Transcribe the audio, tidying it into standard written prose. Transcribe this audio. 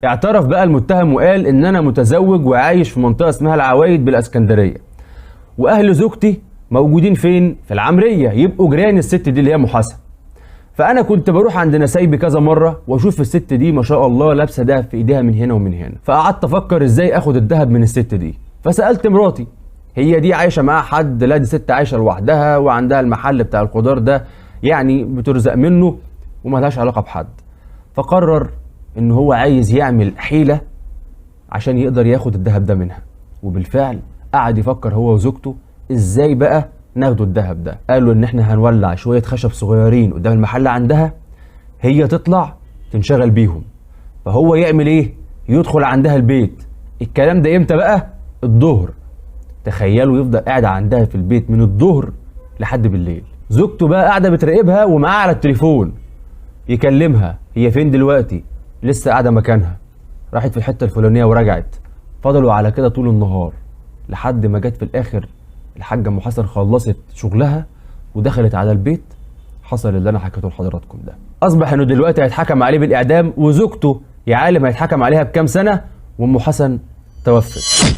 اعترف بقى المتهم وقال ان انا متزوج وعايش في منطقه اسمها العوايد بالاسكندريه، واهل زوجتي موجودين فين؟ في العمريه، يبقوا جيران الست دي اللي هي ام حسن. فانا كنت بروح عند نسايبي كذا مره واشوف الست دي ما شاء الله لابسه دهب في ايديها من هنا ومن هنا، فقعدت افكر ازاي اخد الدهب من الست دي. فسالت مراتي، هي دي عايشه معاها حد؟ لا، دي ست عايشه لوحدها وعندها المحل بتاع الخضار ده، يعني بترزق منه وما لهاش علاقه بحد. فقرر ان هو عايز يعمل حيله عشان يقدر ياخد الذهب ده منها، وبالفعل قعد يفكر هو وزوجته ازاي بقى ناخدوا الذهب ده. قالوا ان احنا هنولع شويه خشب صغيرين قدام المحل عندها، هي تطلع تنشغل بيهم، فهو يعمل ايه؟ يدخل عندها البيت. الكلام ده امتى بقى؟ الظهر. تخيلوا يفضل قاعد عندها في البيت من الظهر لحد بالليل. زوجته بقى قاعده بتراقبها ومعاها على التليفون، يكلمها هي فين دلوقتي؟ لسه قاعده مكانها، راحت في الحته الفلانيه ورجعت. فضلوا على كده طول النهار لحد ما جت في الاخر الحاجه ام حسن خلصت شغلها ودخلت على البيت. حصل اللي انا حكيته لحضراتكم ده. اصبح انه دلوقتي هيتحكم عليه بالاعدام، وزوجته يا عالم هيتحكم عليها بكام سنه، وام حسن توفت.